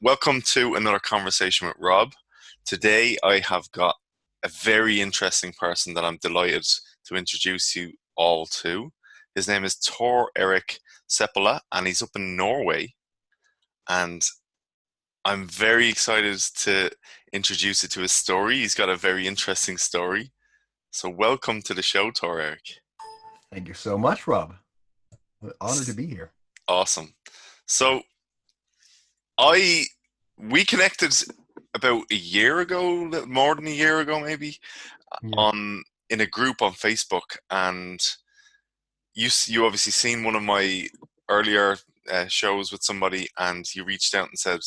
welcome to another conversation with Rob. Today, I have got a very interesting person that I'm delighted to introduce you all to. His name is Tor Erik Seppola, and he's up in Norway. And I'm very excited to introduce you to his story. He's got a very interesting story. So, welcome to the show, Tor Erik. Thank you so much, Rob. Honored to S- be here. Awesome. So, I we connected about a year ago, little more than a year ago, maybe, Yeah. on in a group on Facebook, and you obviously seen one of my earlier shows with somebody, and you reached out and said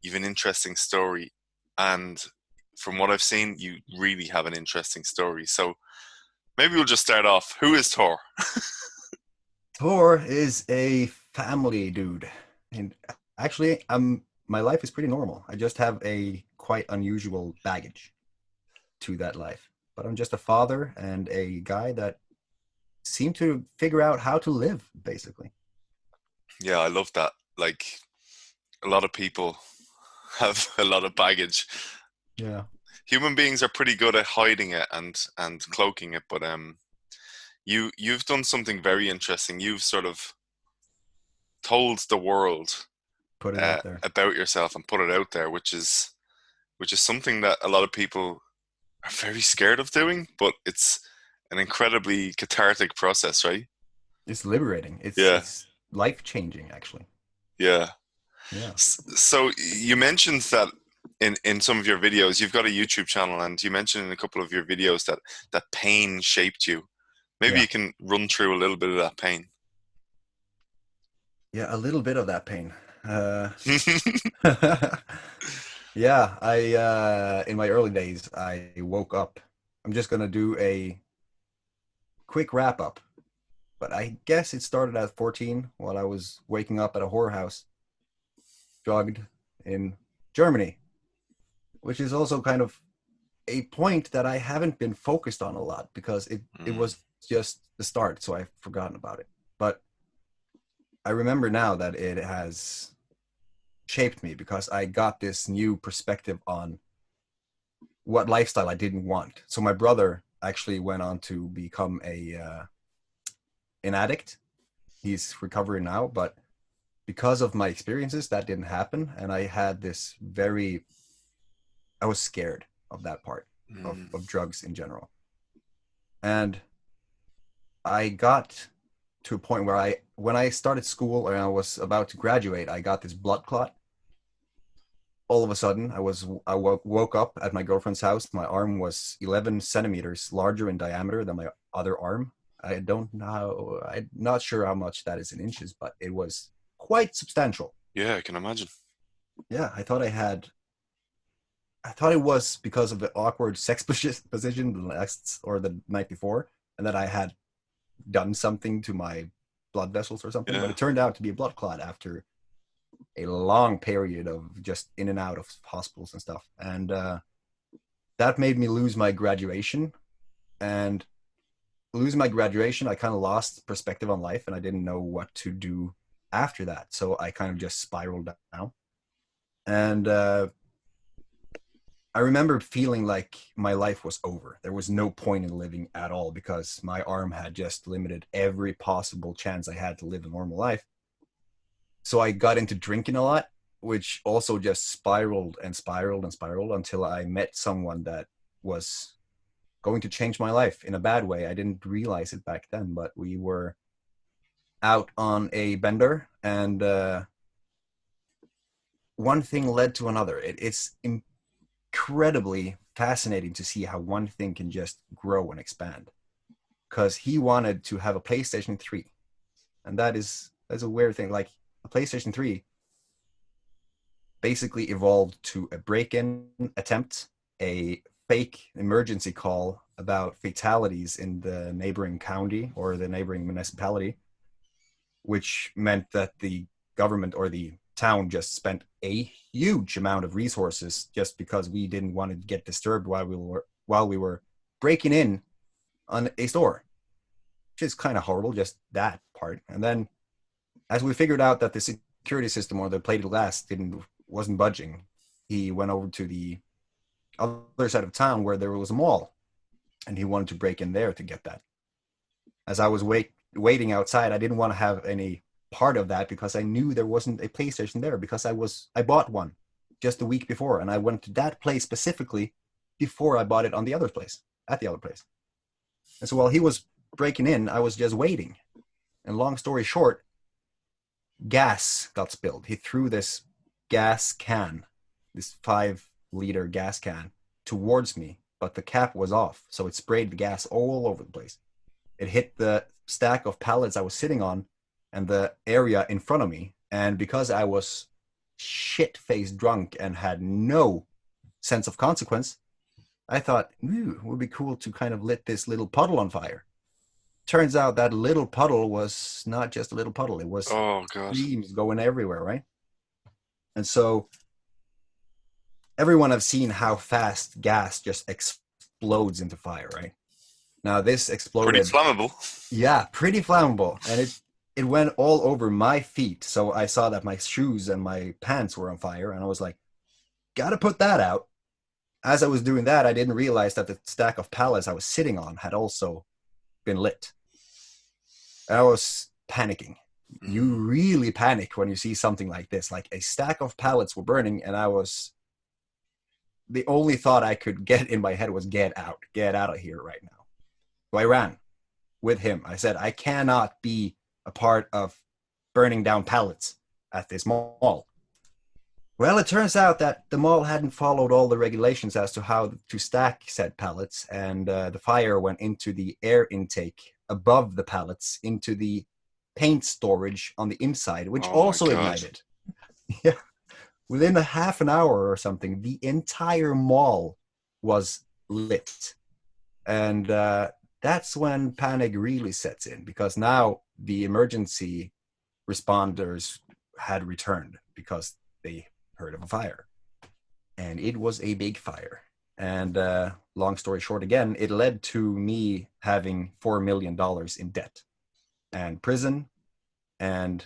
you've an interesting story, and from what I've seen, you really have an interesting story. So maybe we'll just start off. Who is Tor? Thor is a family dude. And actually, my life is pretty normal. I just have a quite unusual baggage to that life. But I'm just a father and a guy that seemed to figure out how to live, basically. Yeah, I love that. Like a lot of people have a lot of baggage. Yeah. Human beings are pretty good at hiding it and cloaking it, but you've done something very interesting. You've sort of told the world Put it out there. about yourself and put it out there, which is something that a lot of people are very scared of doing, but it's an incredibly cathartic process, right? It's liberating. It's Yeah, it's life changing, actually. yeah. Yeah. So you mentioned that in some of your videos, you've got a YouTube channel, and you mentioned in a couple of your videos that pain shaped you. Maybe Yeah. you can run through a little bit of that pain. Yeah, a little bit of that pain. Uh, Yeah, I in my early days I woke up. I'm just gonna do a quick wrap up, but I guess it started at 14 while I was waking up at a whorehouse, drugged in Germany, which is also kind of a point that I haven't been focused on a lot because it Mm, was just the start, so I've forgotten about it. But I remember now that it has shaped me because I got this new perspective on what lifestyle I didn't want. So my brother actually went on to become a an addict. He's recovering now, but because of my experiences, that didn't happen, and I had this very I was scared of that part mm, of drugs in general, and I got to a point where I when I started school and I was about to graduate, I got this blood clot. All of a sudden, I woke up at my girlfriend's house. My arm was 11 centimeters larger in diameter than my other arm. I don't know. I'm not sure how much that is in inches, but it was quite substantial. yeah, I can imagine. Yeah, I thought it was because of the awkward sex position the next or the night before, and that I had done something to my blood vessels or something. But Yeah. it turned out to be a blood clot after a long period of just in and out of hospitals and stuff. And that made me lose my graduation. And losing my graduation, I kind of lost perspective on life and I didn't know what to do after that. So I kind of just spiraled down. And I remember feeling like my life was over. There was no point in living at all because my arm had just limited every possible chance I had to live a normal life. So I got into drinking a lot, which also just spiraled and spiraled and spiraled until I met someone that was going to change my life in a bad way. I didn't realize it back then, but we were out on a bender, and one thing led to another. It's incredibly fascinating to see how one thing can just grow and expand. Because he wanted to have a PlayStation 3, and that's a weird thing. Like a PlayStation 3 basically evolved to a break-in attempt, a fake emergency call about fatalities in the neighboring county or the neighboring municipality, which meant that the government or the town just spent a huge amount of resources just because we didn't want to get disturbed while we were breaking in on a store, which is kind of horrible, just that part. And then as we figured out that the security system or the plated glass didn't wasn't budging. He went over to the other side of town where there was a mall, and he wanted to break in there to get that. As I was waiting outside, I didn't want to have any part of that because I knew there wasn't a PlayStation there because I bought one just a week before, and I went to that place specifically before I bought it on the other place, at the other place. And so while he was breaking in, I was just waiting. And long story short, gas got spilled. He threw this gas can, this 5-liter gas can, towards me, but the cap was off, so it sprayed the gas all over the place. It hit the stack of pallets I was sitting on and the area in front of me. And because I was shit-faced drunk and had no sense of consequence, I thought, it would be cool to kind of lit this little puddle on fire. Turns out that little puddle was not just a little puddle. It was flames going everywhere, right? And so everyone have seen how fast gas just explodes into fire, right? Now this exploded. Pretty flammable. Yeah, pretty flammable. And it went all over my feet. So I saw that my shoes and my pants were on fire. And I was like, gotta put that out. As I was doing that, I didn't realize that the stack of pallets I was sitting on had also been lit. I was panicking. You really panic when you see something like this. Like a stack of pallets were burning, and the only thought I could get in my head was get out of here right now. So I ran with him. I said, I cannot be a part of burning down pallets at this mall. Well, it turns out that the mall hadn't followed all the regulations as to how to stack said pallets, and the fire went into the air intake above the pallets into the paint storage on the inside, which also ignited. Yeah. Within a half an hour or something, the entire mall was lit. And that's when panic really sets in, because now the emergency responders had returned because they heard of a fire. And it was a big fire. And long story short, again, it led to me having $4 million in debt and prison and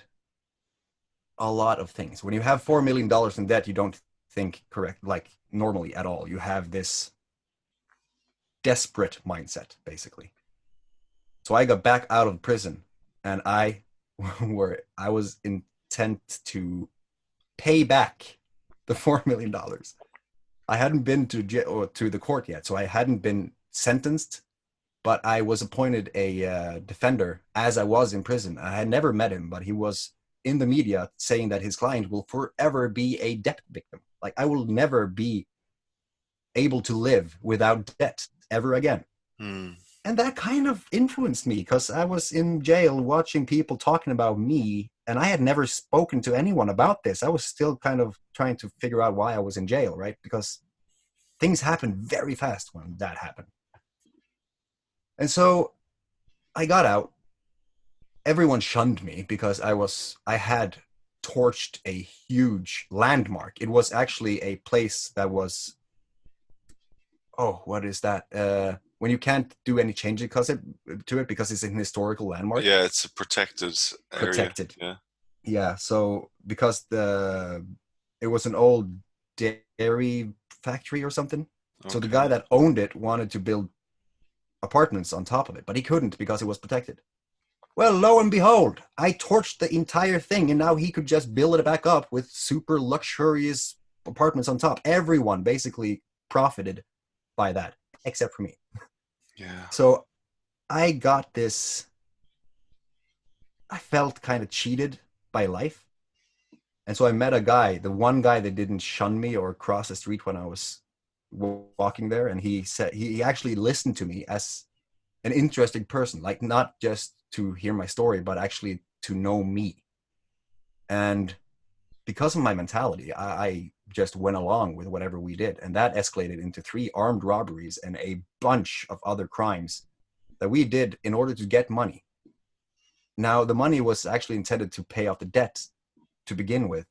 a lot of things. When you have $4 million in debt, you don't think correct, like normally at all. You have this desperate mindset, basically. So I got back out of prison, and I was intent to pay back the $4 million. I hadn't been to jail or to the court yet, so I hadn't been sentenced, but I was appointed a defender as I was in prison. I had never met him, but he was in the media saying that his client will forever be a debt victim. Like, I will never be able to live without debt ever again. And that kind of influenced me, because I was in jail watching people talking about me, and I had never spoken to anyone about this. I was still kind of trying to figure out why I was in jail, right? Because things happened very fast when that happened. And so I got out. Everyone shunned me because I had torched a huge landmark. It was actually a place that was, what is that? When you can't do any changes to it because it's an historical landmark. Yeah, it's a protected area. Protected. Yeah. So because it was an old dairy factory or something. Okay. So the guy that owned it wanted to build apartments on top of it, but he couldn't because it was protected. Well, lo and behold, I torched the entire thing, and now he could just build it back up with super luxurious apartments on top. Everyone basically profited by that, except for me. Yeah. So I got this. I felt kind of cheated by life. And so I met a guy, the one guy that didn't shun me or cross the street when I was walking there. And he said, he actually listened to me as an interesting person, like not just to hear my story, but actually to know me. And because of my mentality, I just went along with whatever we did. And that escalated into 3 armed robberies and a bunch of other crimes that we did in order to get money. Now, the money was actually intended to pay off the debt to begin with,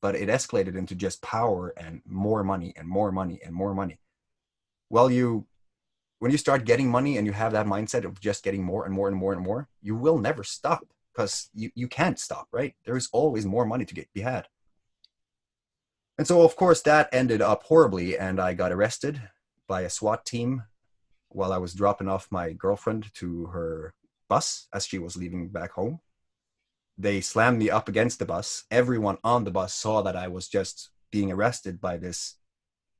but it escalated into just power and more money and more money and more money. Well, when you start getting money and you have that mindset of just getting more and more and more and more, you will never stop, because you can't stop, right? There is always more money to be had. And so, of course, that ended up horribly, and I got arrested by a SWAT team while I was dropping off my girlfriend to her bus as she was leaving back home. They slammed me up against the bus. Everyone on the bus saw that I was just being arrested by this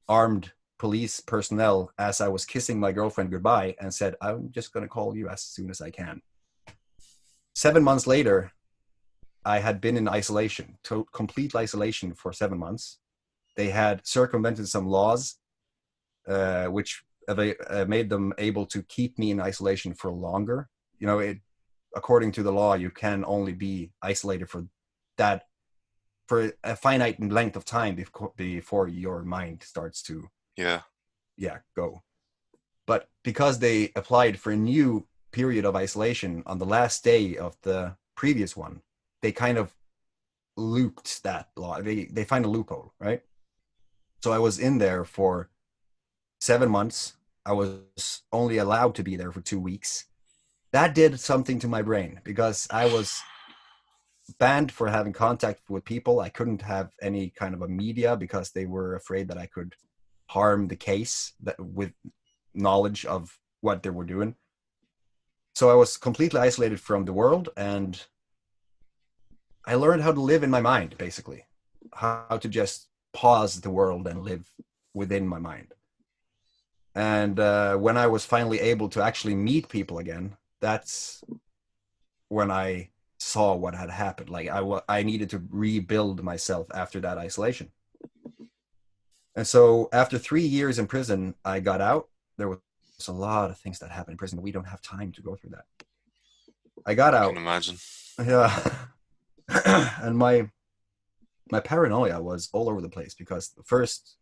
armed police personnel as I was kissing my girlfriend goodbye, and said, I'm just going to call you as soon as I can. 7 months later, I had been in isolation, complete isolation for 7 months. They had circumvented some laws, which made them able to keep me in isolation for longer. You know, according to the law, you can only be isolated for a finite length of time before your mind starts to Yeah. go. But because they applied for a new period of isolation on the last day of the previous one, they kind of looped that law. They find a loophole, right? So I was in there for 7 months. I was only allowed to be there for 2 weeks. That did something to my brain because I was banned for having contact with people. I couldn't have any kind of a media because they were afraid that I could harm the case with knowledge of what they were doing. So I was completely isolated from the world, and I learned how to live in my mind, basically, how to just pause the world and live within my mind. And when I was finally able to actually meet people again, that's when I saw what had happened. Like I needed to rebuild myself after that isolation. And so after 3 years in prison, I got out. There was a lot of things that happened in prison, but we don't have time to go through that. I got I can out. imagine. Yeah. And my paranoia was all over the place because the first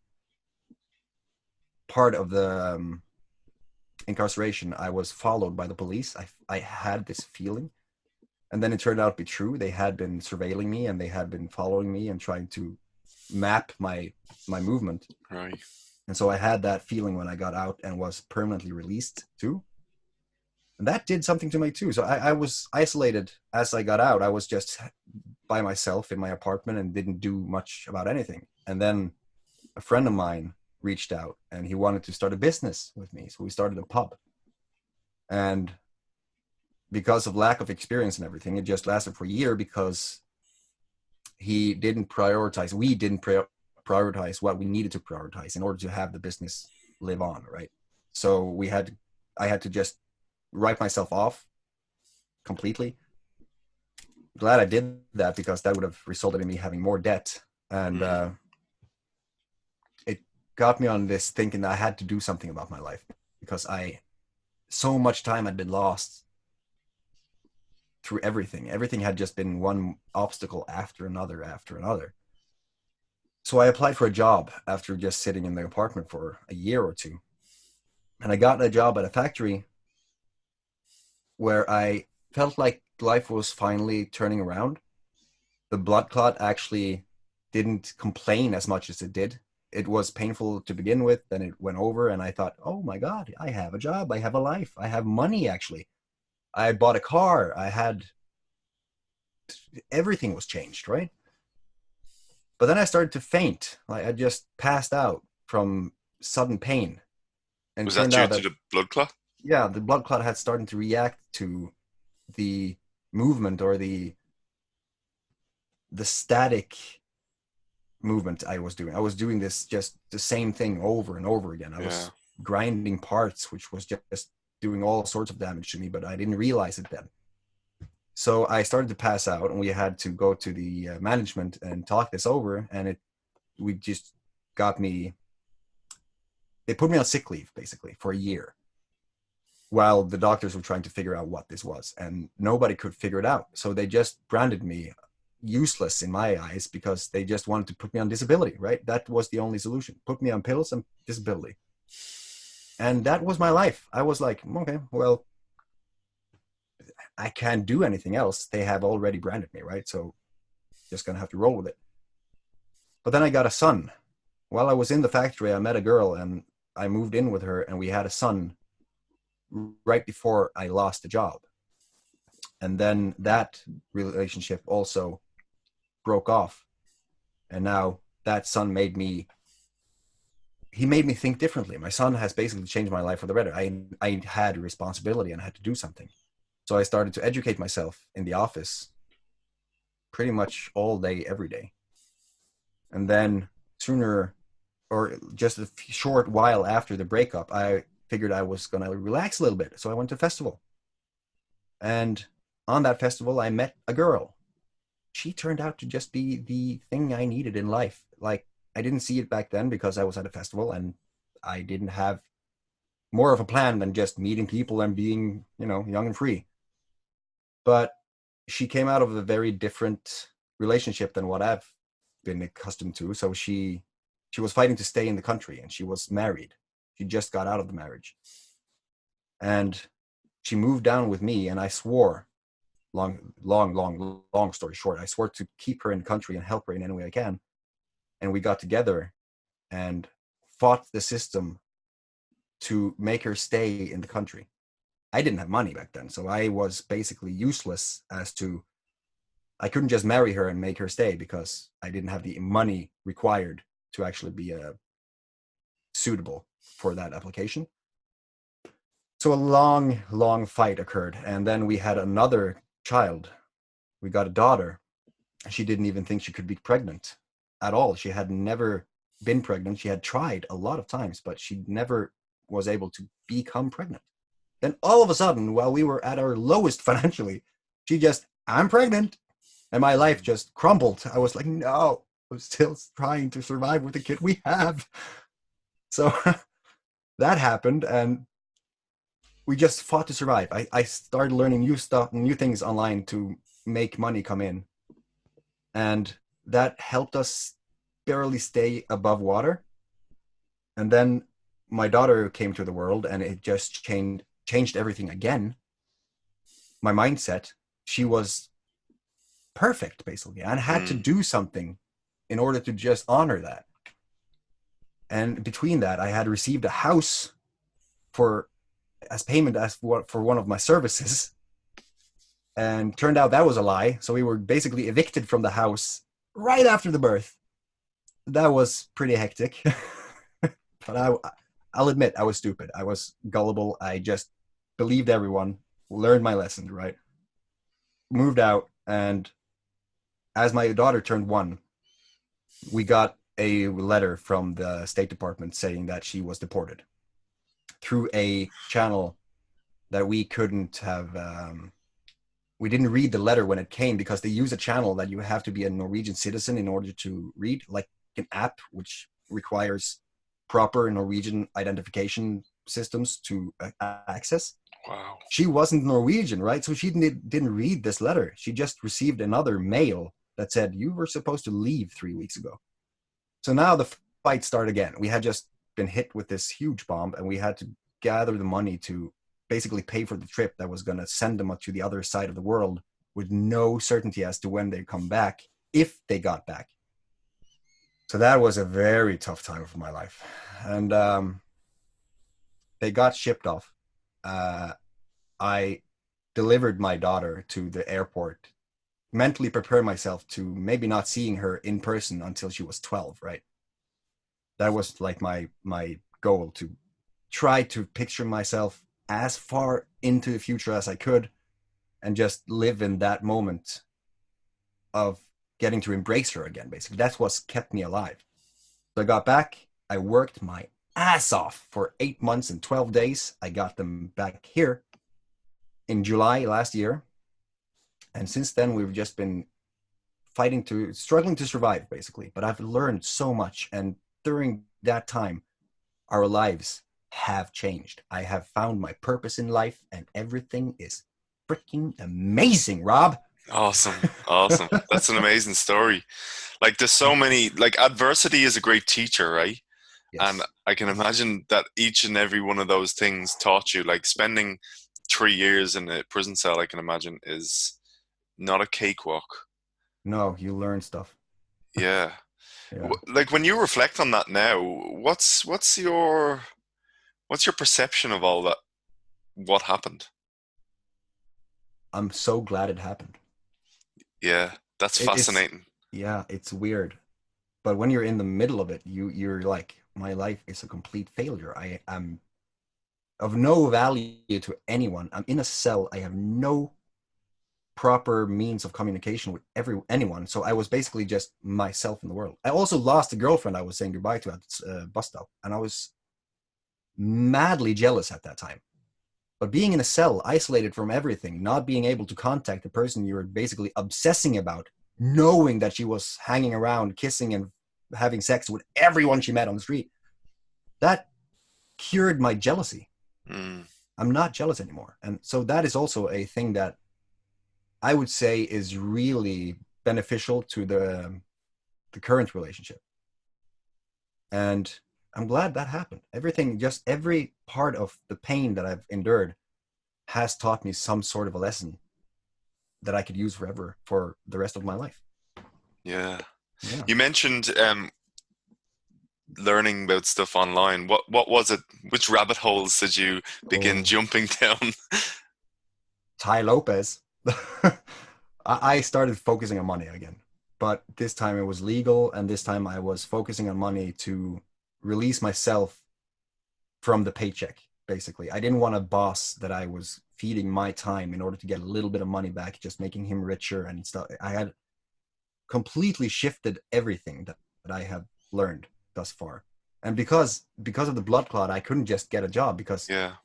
part of the incarceration, I was followed by the police. I had this feeling, and then it turned out to be true. They had been surveilling me, and they had been following me and trying to map my movement. Right. And so I had that feeling when I got out and was permanently released too. And that did something to me too. So I was isolated as I got out. I was just by myself in my apartment and didn't do much about anything. And then a friend of mine reached out and he wanted to start a business with me. So we started a pub. And because of lack of experience and everything, it just lasted for a year because we didn't prioritize what we needed to prioritize in order to have the business live on, right? So I had to just write myself off completely. Glad I did that because that would have resulted in me having more debt. And it got me on this thinking that I had to do something about my life because so much time had been lost through everything. Everything had just been one obstacle after another after another. So I applied for a job after just sitting in the apartment for a year or two. And I got a job at a factory where I felt like life was finally turning around. The blood clot actually didn't complain as much as it did. It was painful to begin with, then it went over, and I thought, oh my God, I have a job, I have a life, I have money actually. I bought a car, everything was changed, right? But then I started to faint. Like I just passed out from sudden pain. And it Was that turned due out to that, the blood clot? yeah, the blood clot had started to react to the movement or the static movement I was doing. I was doing this just the same thing over and over again. I Yeah. was grinding parts, which was just doing all sorts of damage to me, but I didn't realize it then. So I started to pass out, and we had to go to the management and talk this over. And we just got me. They put me on sick leave basically for a year, while the doctors were trying to figure out what this was, and nobody could figure it out. So they just branded me useless in my eyes because they just wanted to put me on disability, right? That was the only solution. Put me on pills and disability. And that was my life. I was like, okay, well, I can't do anything else. They have already branded me, right? So just gonna have to roll with it. But then I got a son. While I was in the factory, I met a girl and I moved in with her, and we had a son right before I lost the job. And then that relationship also broke off. And now that son made me, he made me think differently. My son has basically changed my life for the better. I had a responsibility and I had to do something. So I started to educate myself in the office pretty much all day, every day. And then sooner, or just a short while after the breakup, I figured I was going to relax a little bit. So I went to a festival. And on that festival, I met a girl. She turned out to just be the thing I needed in life. Like, I didn't see it back then because I was at a festival and I didn't have more of a plan than just meeting people and being, young and free. But she came out of a very different relationship than what I've been accustomed to. So she was fighting to stay in the country, and she was married. She just got out of the marriage. And she moved down with me, and I swore, long story short, I swore to keep her in the country and help her in any way I can. And we got together and fought the system to make her stay in the country. I didn't have money back then, so I was basically useless as to, I couldn't just marry her and make her stay because I didn't have the money required to actually be suitable for that application. So a long fight occurred, and then we had another child. We got a daughter. She didn't even think she could be pregnant at all. She had never been pregnant. She had tried a lot of times, but she never was able to become pregnant. Then all of a sudden, while we were at our lowest financially, she just, I'm pregnant. And my life just crumbled. I was like, no, I'm still trying to survive with the kid we have. So that happened, and we just fought to survive. I started learning new stuff, new things online to make money come in. And that helped us barely stay above water. And then my daughter came to the world, and it just changed everything again. My mindset, she was perfect, basically. I had to Mm. do something in order to just honor that. And between that, I had received a house for as payment as for one of my services, and turned out that was a lie. So we were basically evicted from the house right after the birth. That was pretty hectic. But I'll admit I was stupid. I was gullible. I just believed everyone, learned my lesson, right? Moved out, and as my daughter turned 1, we got a letter from the State Department saying that she was deported through a channel that we couldn't have. We didn't read the letter when it came because they use a channel that you have to be a Norwegian citizen in order to read, like an app which requires proper Norwegian identification systems to access. Wow. She wasn't Norwegian, right? So she didn't read this letter. She just received another mail that said, you were supposed to leave 3 weeks ago. So now the fight started again. We had just been hit with this huge bomb, and we had to gather the money to basically pay for the trip that was going to send them to the other side of the world with no certainty as to when they come back, if they got back. So that was a very tough time of my life. And they got shipped off. I delivered my daughter to the airport, mentally prepare myself to maybe not seeing her in person until she was 12, right? That was like my goal, to try to picture myself as far into the future as I could and just live in that moment of getting to embrace her again, basically. That's what's kept me alive. So I got back, I worked my ass off for 8 months and 12 days. I got them back here in July last year. And since then, we've just been struggling to survive, basically. But I've learned so much. And during that time, our lives have changed. I have found my purpose in life, and everything is freaking amazing, Rob. Awesome. Awesome. That's an amazing story. Like, there's so many, like, adversity is a great teacher, right? And Yes. I can imagine that each and every one of those things taught you, like spending 3 years in a prison cell, I can imagine, is not a cakewalk. No, you learn stuff. Yeah. Yeah. Like, when you reflect on that now, what's your perception of all that? What happened? I'm so glad it happened. Yeah, that's It's fascinating. yeah, it's weird. But when you're in the middle of it, you're like, my life is a complete failure. I am of no value to anyone. I'm in a cell. I have no proper means of communication with anyone. So I was basically just myself in the world. I also lost a girlfriend I was saying goodbye to at bus stop, and I was madly jealous at that time. But being in a cell, isolated from everything, not being able to contact the person you're basically obsessing about, knowing that she was hanging around, kissing and having sex with everyone she met on the street, that cured my jealousy. Mm. I'm not jealous anymore. And so that is also a thing that I would say is really beneficial to the current relationship. And I'm glad that happened. Everything, just every part of the pain that I've endured has taught me some sort of a lesson that I could use forever for the rest of my life. Yeah. Yeah. You mentioned learning about stuff online. What was it? Which rabbit holes did you begin Oh, jumping down? Ty Lopez. I started focusing on money again, but this time it was legal, and this time I was focusing on money to release myself from the paycheck. Basically, I didn't want a boss that I was feeding my time in order to get a little bit of money back, just making him richer and stuff. I had completely shifted everything that I have learned thus far, and because of the blood clot, I couldn't just get a job because Yeah.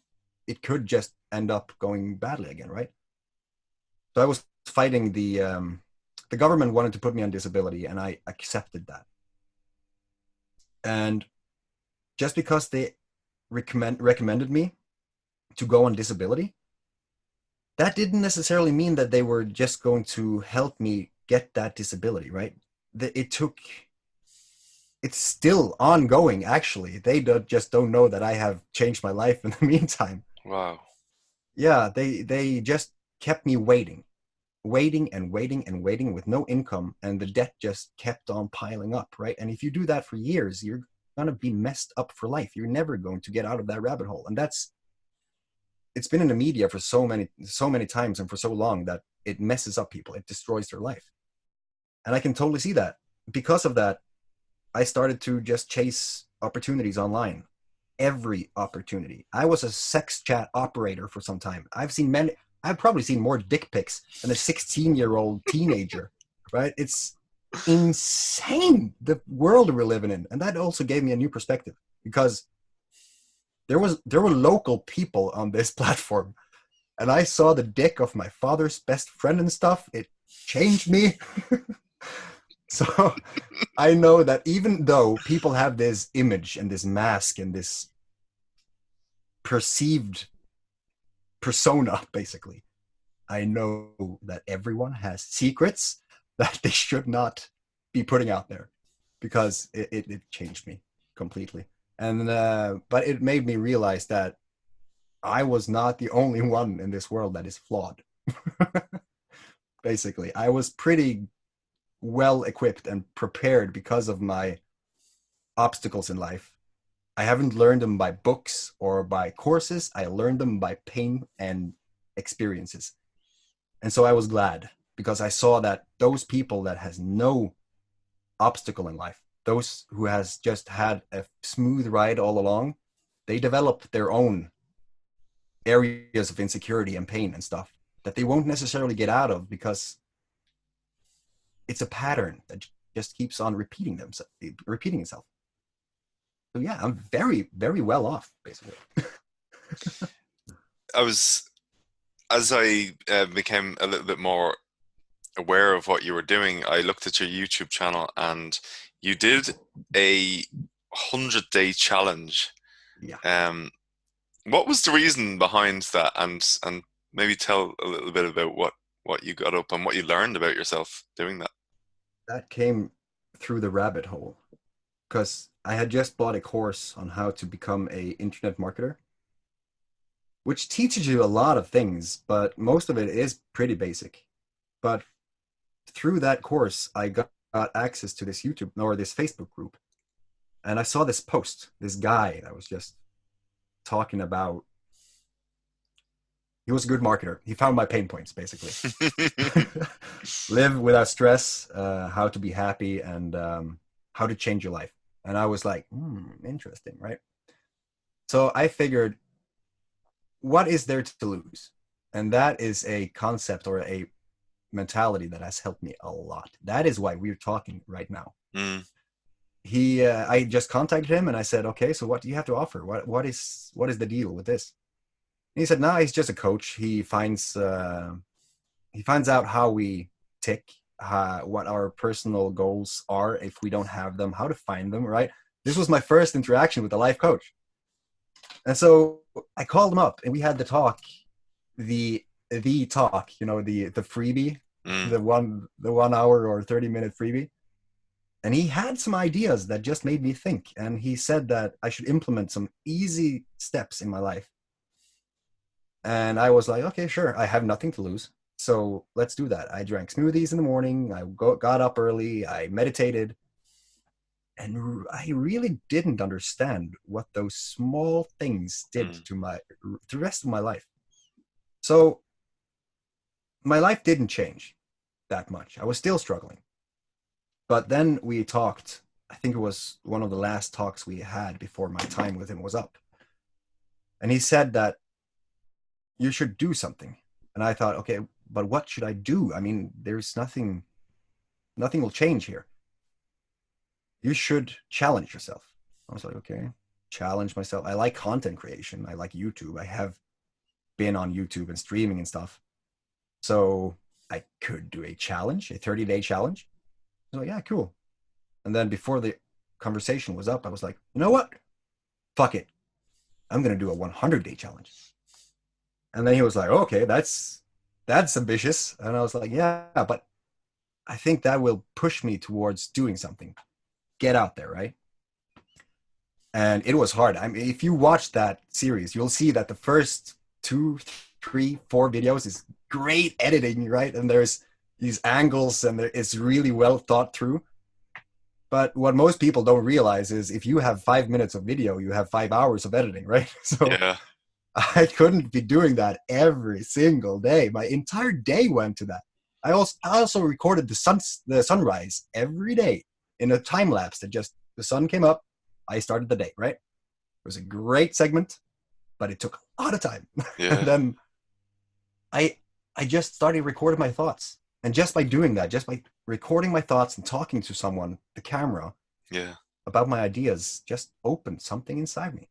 it could just end up going badly again, right? So I was fighting the government wanted to put me on disability, and I accepted that. And just because they recommended me to go on disability, that didn't necessarily mean that they were just going to help me get that disability, right? It's still ongoing, actually. They just don't know that I have changed my life in the meantime. Wow. Yeah, they just kept me waiting and waiting and waiting with no income, and the debt just kept on piling up, right? And if you do that for years, you're going to be messed up for life. You're never going to get out of that rabbit hole. And it's been in the media for so many times and for so long that it messes up people. It destroys their life. And I can totally see that. Because of that, I started to just chase opportunities online. Every opportunity. I was a sex chat operator for some time. I've probably seen more dick pics than a 16-year-old teenager, right? It's insane, the world we're living in. And that also gave me a new perspective, because there were local people on this platform, and I saw the dick of my father's best friend and stuff. It changed me. So I know that even though people have this image and this mask and this perceived persona, basically, I know that everyone has secrets that they should not be putting out there, because it changed me completely. And but it made me realize that I was not the only one in this world that is flawed. Basically, I was pretty well equipped and prepared because of my obstacles in life. I haven't learned them by books or by courses. I learned them by pain and experiences. And so I was glad, because I saw that those people that has no obstacle in life, those who has just had a smooth ride all along, they develop their own areas of insecurity and pain and stuff that they won't necessarily get out of, because it's a pattern that just keeps on repeating itself. So yeah, I'm very, very well off, basically. I was, as I became a little bit more aware of what you were doing, I looked at your YouTube channel, and you did a 100-day challenge. Yeah. Um, what was the reason behind that? And maybe tell a little bit about what you got up and what you learned about yourself doing that. That came through the rabbit hole, because I had just bought a course on how to become a internet marketer, which teaches you a lot of things, but most of it is pretty basic. But through that course, I got access to this YouTube or this Facebook group, and I saw this post, this guy that was just talking about, he was a good marketer. He found my pain points, basically. Live without stress, how to be happy, and how to change your life. And I was like, interesting, right? So I figured, what is there to lose? And that is a concept or a mentality that has helped me a lot. That is why we're talking right now. Mm. I just contacted him and I said, okay, so what do you have to offer? What is the deal with this? And he said, no, he's just a coach. He finds out how we tick, what our personal goals are if we don't have them, how to find them, right? This was my first interaction with a life coach. And so I called him up and we had the talk, the talk, the freebie, Mm. the 1 hour or 30-minute freebie. And he had some ideas that just made me think. And he said that I should implement some easy steps in my life. And I was like, okay, sure. I have nothing to lose. So let's do that. I drank smoothies in the morning. I got up early. I meditated. And I really didn't understand what those small things did Mm. to the rest of my life. So my life didn't change that much. I was still struggling. But then we talked. I think it was one of the last talks we had before my time with him was up. And he said that you should do something. And I thought, okay, but what should I do? I mean, there's nothing will change here. You should challenge yourself. I was like, okay, challenge myself. I like content creation. I like YouTube. I have been on YouTube and streaming and stuff. So I could do a challenge, a 30-day challenge. I was like, yeah, cool. And then before the conversation was up, I was like, you know what? Fuck it. I'm going to do a 100-day challenge. And then he was like, okay, that's ambitious. And I was like, yeah, but I think that will push me towards doing something. Get out there, right? And it was hard. I mean, if you watch that series, you'll see that the first 2, 3, 4 videos is great editing, right? And there's these angles and it's really well thought through. But what most people don't realize is if you have 5 minutes of video, you have 5 hours of editing, right? So Yeah. I couldn't be doing that every single day. My entire day went to that. I also recorded the sunrise every day in a time lapse that just the sun came up, I started the day, right? It was a great segment, but it took a lot of time. And Yeah. then I just started recording my thoughts. And just by doing that, just by recording my thoughts and talking to someone, the camera, Yeah. about my ideas, just opened something inside me.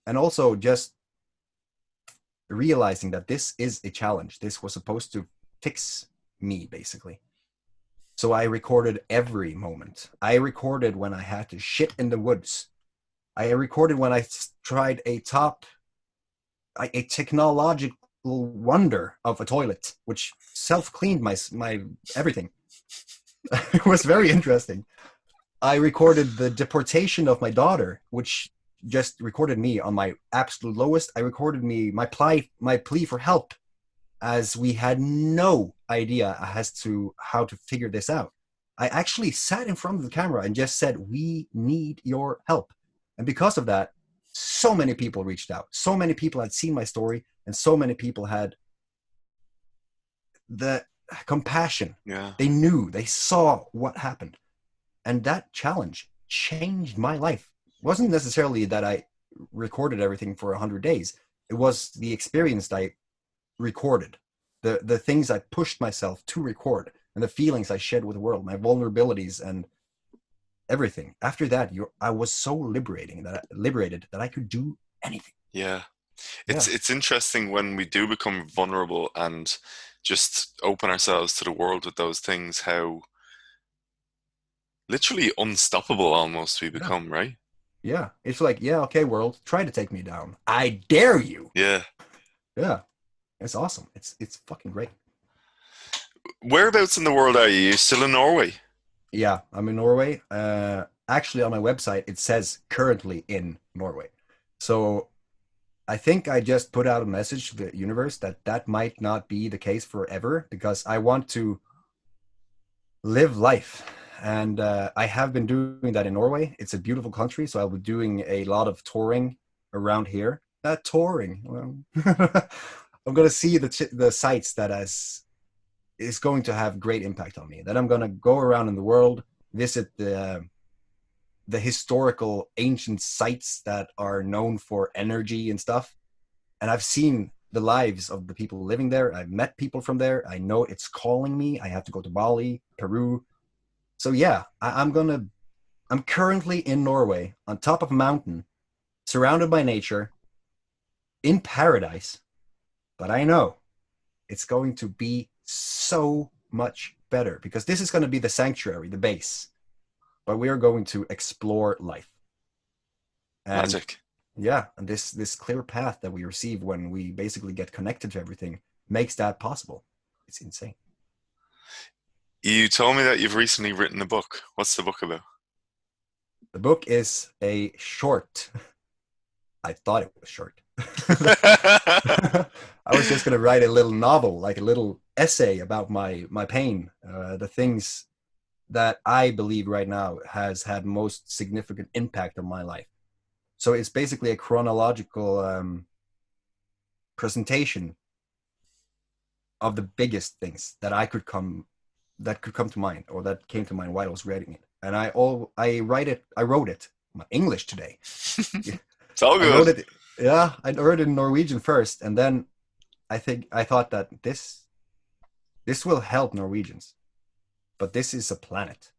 And also just realizing that this is a challenge. This was supposed to fix me, basically. So I recorded every moment. I recorded when I had to shit in the woods. I recorded when I tried a technological wonder of a toilet, which self-cleaned my everything. It was very interesting. I recorded the deportation of my daughter, which just recorded me on my absolute lowest. I recorded my plea for help, as we had no idea as to how to figure this out. I actually sat in front of the camera and just said, we need your help. And because of that, so many people reached out. So many people had seen my story, and so many people had the compassion. Yeah. They saw what happened. And that challenge changed my life. It wasn't necessarily that I recorded everything for 100 days. It was the experience that I recorded, the things I pushed myself to record, and the feelings I shared with the world, my vulnerabilities and everything. After that, I was so liberated that I could do anything. Yeah. Yeah, It's interesting when we do become vulnerable and just open ourselves to the world with those things, how literally unstoppable almost we yeah, become, right? yeah. It's like, yeah, okay, world, try to take me down. I dare you. Yeah. Yeah, it's awesome. It's fucking great. Whereabouts in the world are you? You're still in Norway? Yeah, I'm in Norway. Actually, on my website, it says currently in Norway. So I think I just put out a message to the universe that that might not be the case forever, because I want to live life. And I have been doing that in Norway. It's a beautiful country, so I'll be doing a lot of touring around here. Not touring. Well, I'm going to see the sites that is going to have great impact on me. That I'm going to go around in the world, visit the the historical ancient sites that are known for energy and stuff. And I've seen the lives of the people living there. I've met people from there. I know it's calling me. I have to go to Bali, Peru. So yeah, I'm currently in Norway on top of a mountain, surrounded by nature, in paradise. But I know it's going to be so much better because this is going to be the sanctuary, the base. But we are going to explore life. And Magic. yeah, and this clear path that we receive when we basically get connected to everything makes that possible. It's insane. You told me that you've recently written a book. What's the book about? The book is a short. I thought it was short. I was just going to write a little novel, like a little essay about my pain, the things that I believe right now has had most significant impact on my life. So it's basically a chronological presentation of the biggest things that could come to mind or that came to mind while I was writing it. And I wrote it my English today. It's all I wrote good. it. Yeah, I wrote it in Norwegian first, and then I thought that this will help Norwegians, but this is a planet.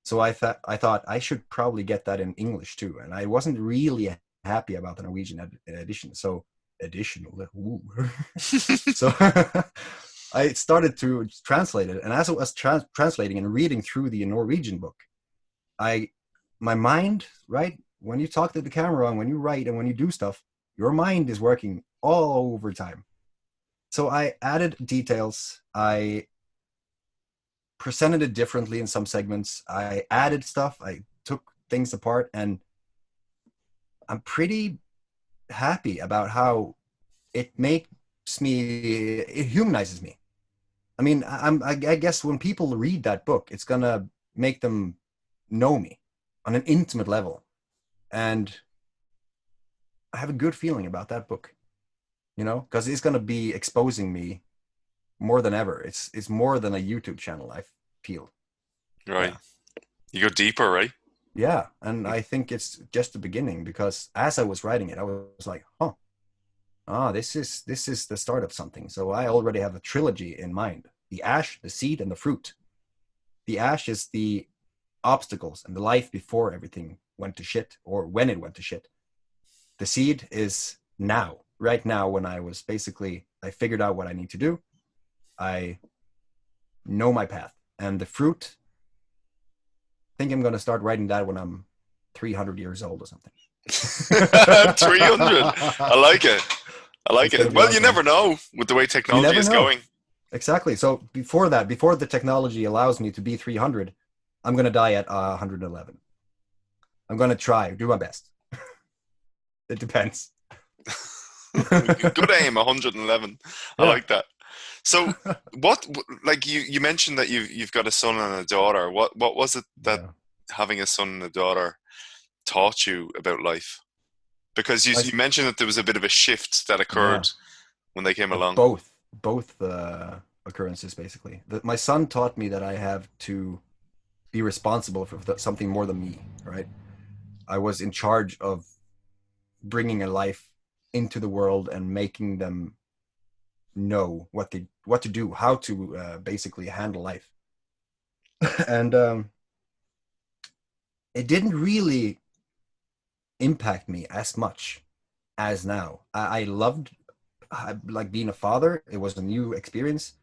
So I thought I should probably get that in English too, and I wasn't really happy about the Norwegian edition. So additional, so I started to translate it, and as I was translating and reading through the Norwegian book, I my mind, right, when you talk to the camera and when you write and when you do stuff, your mind is working all over time. So I added details. I presented it differently in some segments. I added stuff. I took things apart, and I'm pretty happy about how it makes me. It humanizes me. I mean, I guess when people read that book, it's gonna make them know me on an intimate level, and I have a good feeling about that book. Because it's gonna be exposing me more than ever. It's more than a YouTube channel, I feel. Right. Yeah. You go deeper, right? Yeah. And I think it's just the beginning because as I was writing it, I was like, huh, this is the start of something. So I already have a trilogy in mind. The ash, the seed, and the fruit. The ash is the obstacles and the life before everything went to shit or when it went to shit. The seed is now, right now, when I figured out what I need to do. I know my path. And the fruit, I think I'm going to start writing that when I'm 300 years old or something. 300. I like it. I like It's going it. to be Well, you awesome. never know with the way You technology never is know. going. Exactly. So before that, before the technology allows me to be 300, I'm going to die at 111. I'm going to do my best. It depends. Good aim, 111. I Yeah. like that. So, what like you mentioned that you've got a son and a daughter. What was it that Yeah. having a son and a daughter taught you about life? Because My, you mentioned that there was a bit of a shift that yeah. occurred when they came along. Both occurrences basically. My son taught me that I have to be responsible for something more than me, right? I was in charge of bringing a life into the world and making them know what to do, how to basically handle life. And it didn't really impact me as much as now. I loved like being a father. It was a new experience.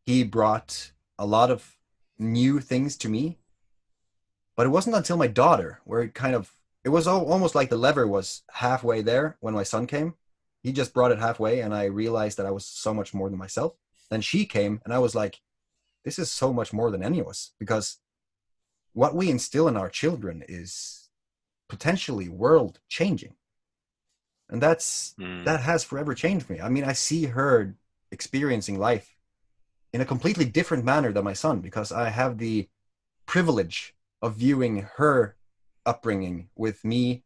He brought a lot of new things to me, but it wasn't until my daughter where it was almost like the lever was halfway there when my son came. He just brought it halfway, and I realized that I was so much more than myself. Then she came, and I was like, this is so much more than any of us because what we instill in our children is potentially world changing. And Mm, that has forever changed me. I mean, I see her experiencing life in a completely different manner than my son because I have the privilege of viewing her upbringing with me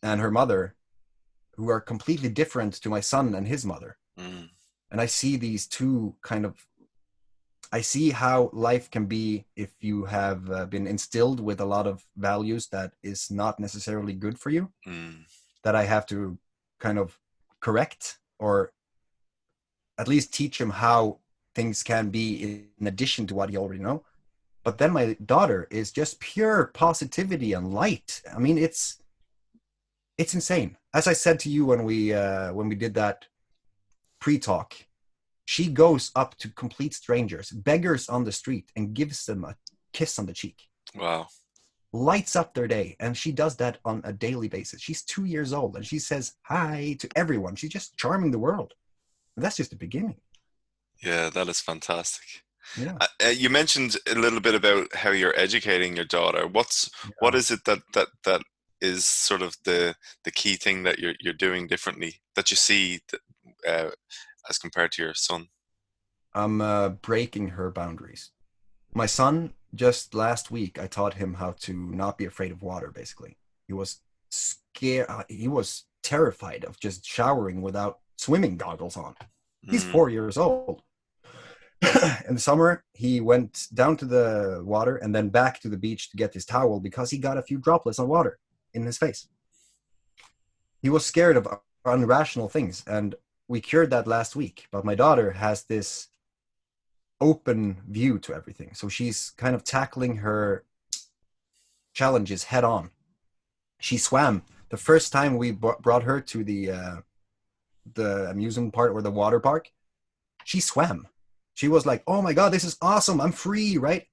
and her mother, who are completely different to my son and his mother. mm, And I see these two kind of I see how life can be if you have been instilled with a lot of values that is not necessarily good for you, Mm. that I have to kind of correct, or at least teach him how things can be in addition to what he already know. But then my daughter is just pure positivity and light. I mean, it's insane. As I said to you when we did that pre-talk, she goes up to complete strangers, beggars on the street, and gives them a kiss on the cheek. Wow. Lights up their day, and she does that on a daily basis. She's 2 years old, and she says hi to everyone. She's just charming the world. And that's just the beginning. Yeah, that is fantastic. Yeah. You mentioned a little bit about how you're educating your daughter. What Yeah. is it that is sort of the key thing that you're doing differently that you see uh, as compared to your son? I'm breaking her boundaries. My son, just last week, I taught him how to not be afraid of water, basically. He was scared. He was terrified of just showering without swimming goggles on. He's Mm, 4 years old. In the summer, he went down to the water and then back to the beach to get his towel because he got a few droplets of water in his face. He was scared of irrational things, and we cured that last week. But my daughter has this open view to everything. So she's kind of tackling her challenges head on. She swam the first time we brought her to the amusement park or the water park. She swam. She was like, "Oh my god, this is awesome! I'm free!" Right?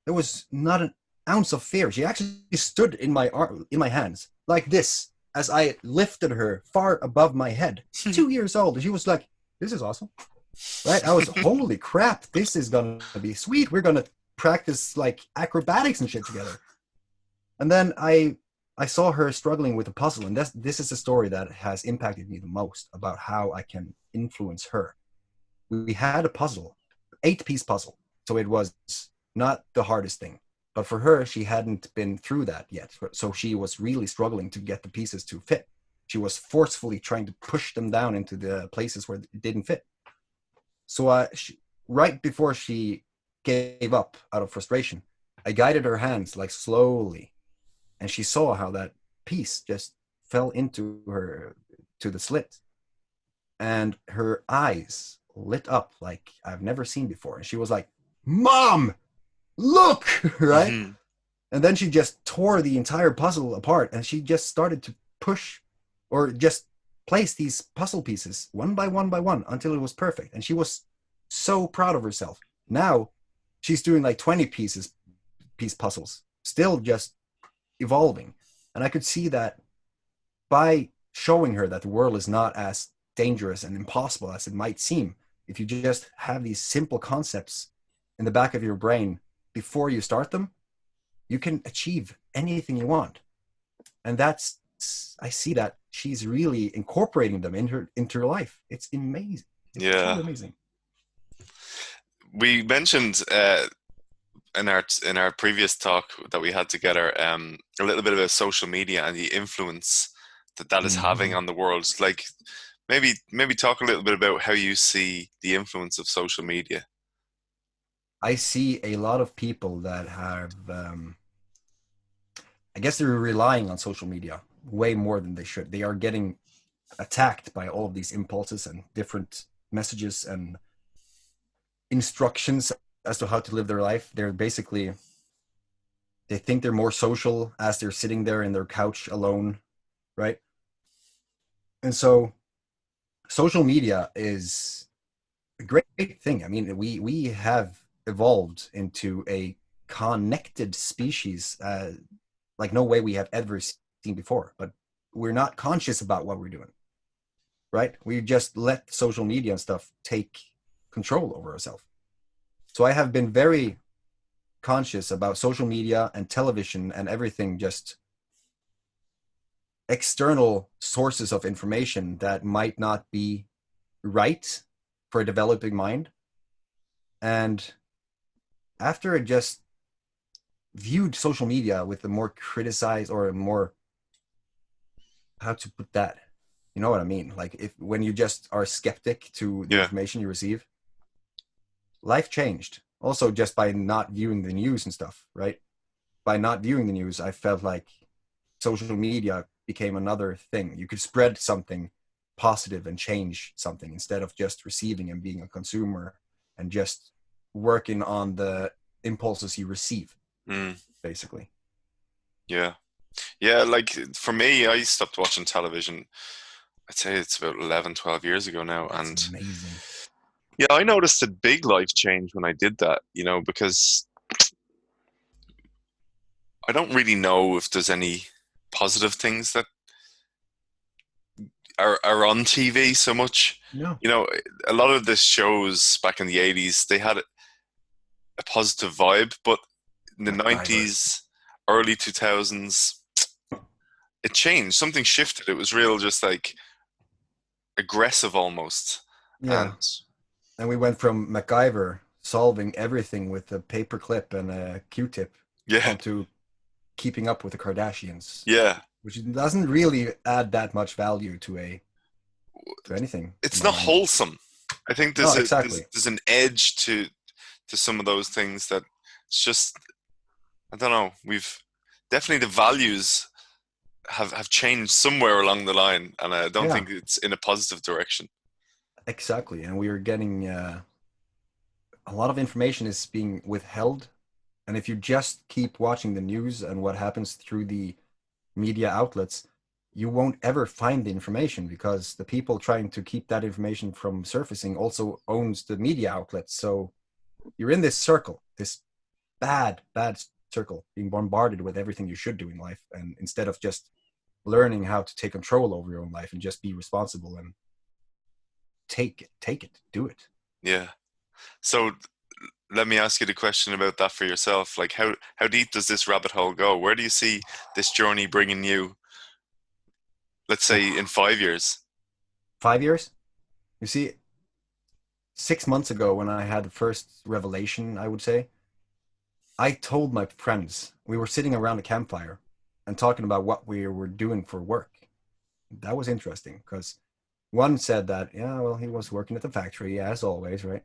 There was not an ounce of fear. She actually stood in my hands like this as I lifted her far above my head. 2 years old. She was like, "This is awesome." Right? I was, holy crap, this is gonna be sweet. We're gonna practice like acrobatics and shit together. And then I saw her struggling with a puzzle, and this is a story that has impacted me the most about how I can influence her. We had a puzzle, 8-piece puzzle, so it was not the hardest thing. But for her, she hadn't been through that yet, so she was really struggling to get the pieces to fit. She was forcefully trying to push them down into the places where it didn't fit. So right before she gave up out of frustration, I guided her hands like slowly, and she saw how that piece just fell into her to the slit, and her eyes lit up like I've never seen before. And she was like, "Mom, look!" Right? mhm. And then she just tore the entire puzzle apart, and she just started to push or just place these puzzle pieces one by one until it was perfect. And she was so proud of herself. Now she's doing like 20 piece puzzles, still just evolving. And I could see that by showing her that the world is not as dangerous and impossible as it might seem, if you just have these simple concepts in the back of your brain before you start them, you can achieve anything you want. And that's, I see that she's really incorporating them into her life. It's amazing. It's Yeah. truly amazing. We mentioned in our previous talk that we had together a little bit about social media and the influence that is having Mm-hmm. on the world. Like maybe talk a little bit about how you see the influence of social media. I see a lot of people that have, I guess they're relying on social media way more than they should. They are getting attacked by all of these impulses and different messages and instructions as to how to live their life. They're basically, they think they're more social as they're sitting there in their couch alone, right? And so social media is a great thing. I mean, we have evolved into a connected species like no way we have ever seen before. But we're not conscious about what we're doing, right? We just let social media and stuff take control over ourselves. So I have been very conscious about social media and television and everything, just external sources of information that might not be right for a developing mind. And after I just viewed social media with a more criticized or a more, how to put that, you know what I mean? Like if when you just are skeptic to the Yeah. information you receive, life changed. Also, just by not viewing the news and stuff, right? By not viewing the news, I felt like social media became another thing. You could spread something positive and change something instead of just receiving and being a consumer and just working on the impulses you receive, Mm, basically. yeah. Yeah, like for me, I stopped watching television. I'd say it's about 11, 12 years ago now. That's And amazing. yeah, I noticed a big life change when I did that, because I don't really know if there's any positive things that are on TV so much. No. You know, a lot of the shows back in the 80s, they had a positive vibe, but in the MacGyver. 90s, early 2000s, it changed. Something shifted. It was real, just like aggressive almost. And Yeah. And we went from MacGyver solving everything with a paper clip and a Q-tip yeah, onto keeping up with the Kardashians, yeah, which doesn't really add that much value to anything in it's my not mind. wholesome. I think No, there's a there's, exactly. there's an edge to some of those things that it's just I don't know. We've definitely the values have changed somewhere along the line, and I don't Yeah, think it's in a positive direction. exactly. And we are getting a lot of information is being withheld. And if you just keep watching the news and what happens through the media outlets, you won't ever find the information because the people trying to keep that information from surfacing also owns the media outlets. So you're in this circle, this bad circle, being bombarded with everything you should do in life. And instead of just learning how to take control over your own life and just be responsible and take it, do it. Yeah. So let me ask you the question about that for yourself. Like, how deep does this rabbit hole go? Where do you see this journey bringing you? Let's say in Oof. 5 years. 5 years? You see, 6 months ago when I had the first revelation, I would say, I told my friends, we were sitting around a campfire and talking about what we were doing for work. That was interesting because one said that, yeah, well, he was working at the factory, as always, right?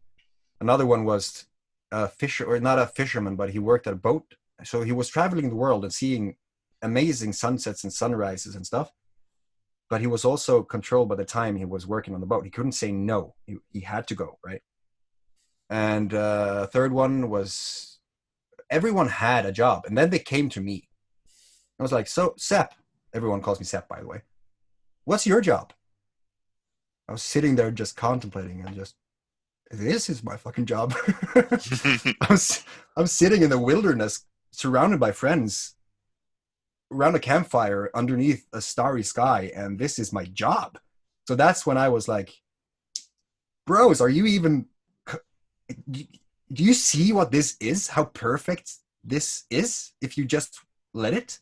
Another one was a fisher, or not a fisherman, but he worked at a boat. So he was traveling the world and seeing amazing sunsets and sunrises and stuff. But he was also controlled by the time he was working on the boat. He couldn't say no. He had to go, right? And third one was everyone had a job. And then they came to me. I was like, so, Sepp, everyone calls me Sepp, by the way. What's your job? I was sitting there just contemplating and just, this is my fucking job. I was, I'm sitting in the wilderness surrounded by friends around a campfire underneath a starry sky, and this is my job. So that's when I was like, bros, are you even, do you see what this is? How perfect this is if you just let it?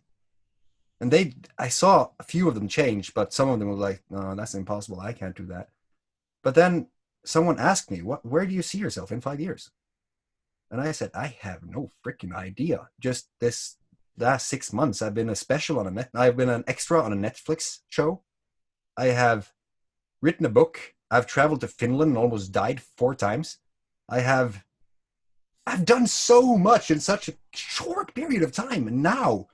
And I saw a few of them change, but some of them were like, no, that's impossible. I can't do that. But then someone asked me, where do you see yourself in 5 years? And I said, I have no freaking idea. Just this last 6 months, I've been a special on a net. I've been an extra on a Netflix show. I have written a book. I've traveled to Finland and almost died 4 times. I have I've done so much in such a short period of time. And now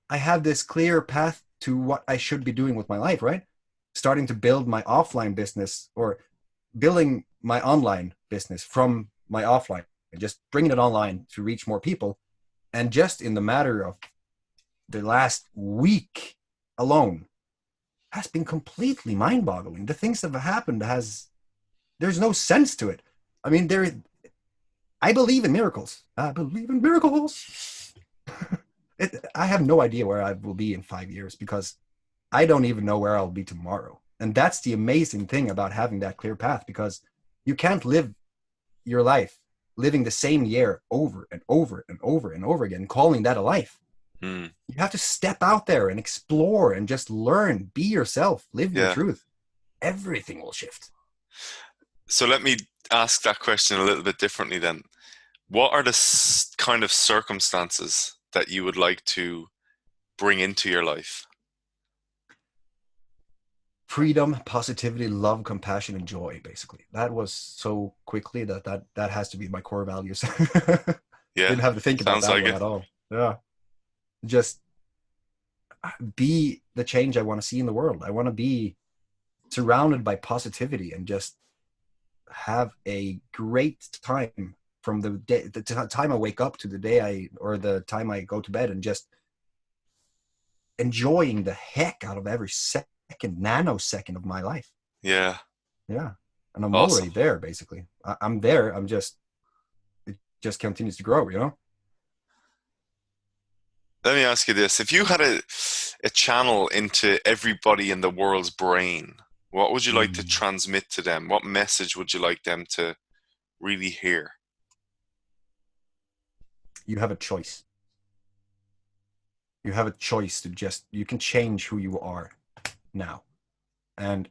I have this clear path to what I should be doing with my life, right? Starting to build my offline business or building my online business from my offline and just bringing it online to reach more people. And just in the matter of the last week alone has been completely mind-boggling. The things that have happened there's no sense to it. I mean, I believe in miracles. I believe in miracles. I have no idea where I will be in 5 years because I don't even know where I'll be tomorrow. And that's the amazing thing about having that clear path because you can't live your life living the same year over and over and over and over again, calling that a life. Hmm. You have to step out there and explore and just learn, be yourself, live your Yeah. truth. Everything will shift. So let me ask that question a little bit differently then. What are the kind of circumstances that you would like to bring into your life? freedom, positivity, love, compassion, and joy. Basically, that was so quickly that has to be my core values. Yeah, Didn't have to think about sounds that like one it. at all. Yeah, just be the change I want to see in the world. I want to be surrounded by positivity and just have a great time from the time I wake up to the day or the time I go to bed, and just enjoying the heck out of every second, nanosecond of my life. Yeah, Yeah. And I'm already awesome. there, basically. I'm there. It just continues to grow, you know? Let me ask you this. If you had a channel into everybody in the world's brain, what would you like to Mm. transmit to them? What message would you like them to really hear? You have a choice. You have a choice to you can change who you are now. And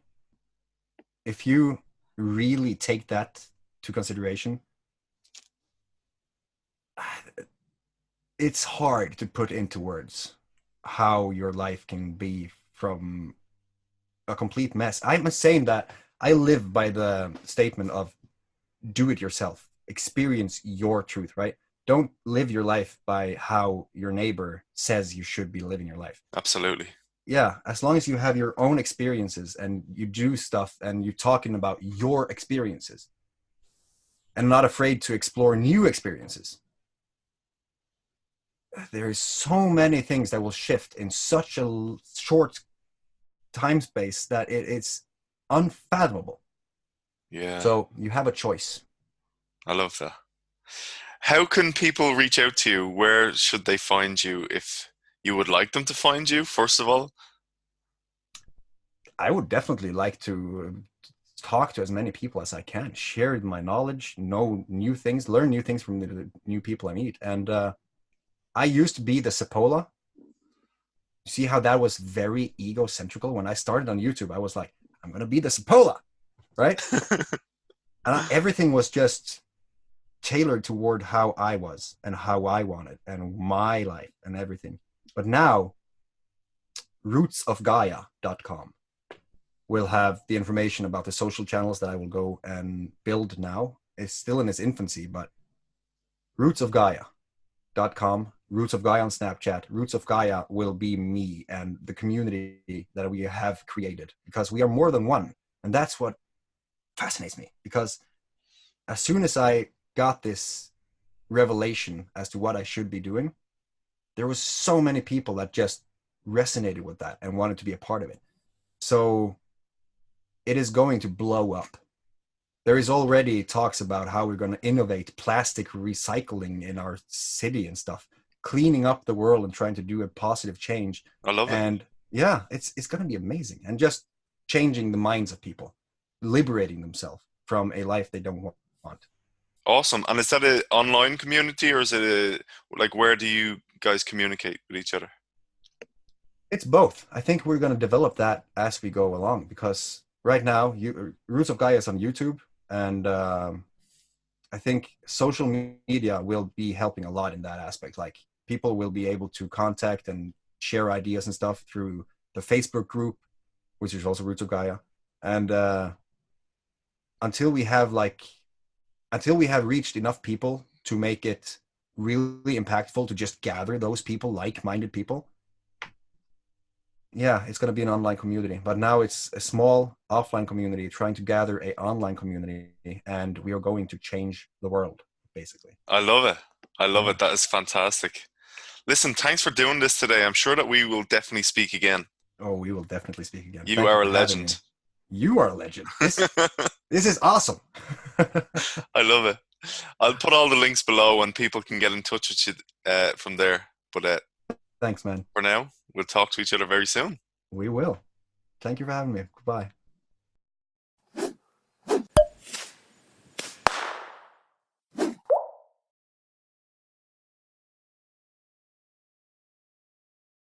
if you really take that to consideration, it's hard to put into words how your life can be from a complete mess. I'm saying that I live by the statement of do it yourself, experience your truth, right? Don't live your life by how your neighbor says you should be living your life. Absolutely. Yeah, as long as you have your own experiences and you do stuff and you're talking about your experiences and not afraid to explore new experiences, there's so many things that will shift in such a short time space that it's unfathomable. Yeah, So you have a choice. I love that. How can people reach out to you? Where should they find you if you would like them to find you, first of all? I would definitely like to talk to as many people as I can, share my knowledge, know new things, learn new things from the new people I meet. And I used to be the Seppola. See how that was very egocentrical? When I started on YouTube, I was like, I'm going to be the Seppola, right? And everything was just tailored toward how I was and how I wanted and my life and everything. But now, rootsofgaia.com will have the information about the social channels that I will go and build now. It's still in its infancy, but rootsofgaia.com, Roots of Gaia on Snapchat, Roots of Gaia will be me and the community that we have created, because we are more than one. And that's what fascinates me, because as soon as I got this revelation as to what I should be doing, there was so many people that just resonated with that and wanted to be a part of it. So it is going to blow up. There is already talks about how we're going to innovate plastic recycling in our city and stuff, cleaning up the world and trying to do a positive change. I love it. And yeah, it's going to be amazing, and just changing the minds of people, liberating themselves from a life they don't want. Awesome. And is that an online community or is it like where do you guys communicate with each other? It's both. I think we're going to develop that as we go along, because right now, Roots of Gaia is on YouTube, and I think social media will be helping a lot in that aspect. Like, people will be able to contact and share ideas and stuff through the Facebook group, which is also Roots of Gaia. And until we have like, until we have reached enough people to make it really impactful to just gather those people, like-minded people, yeah, it's going to be an online community. But now it's a small offline community trying to gather a online community, and we are going to change the world, basically. I love it. I love Yeah. it. That is fantastic. Listen, thanks for doing this today. I'm sure that we will definitely speak again. Oh, we will definitely speak again. You Thank you are a for having me. legend. You are a legend. This is awesome. I love it. I'll put all the links below and people can get in touch with you from there. But Thanks, man. for now, we'll talk to each other very soon. We will. Thank you for having me. Goodbye.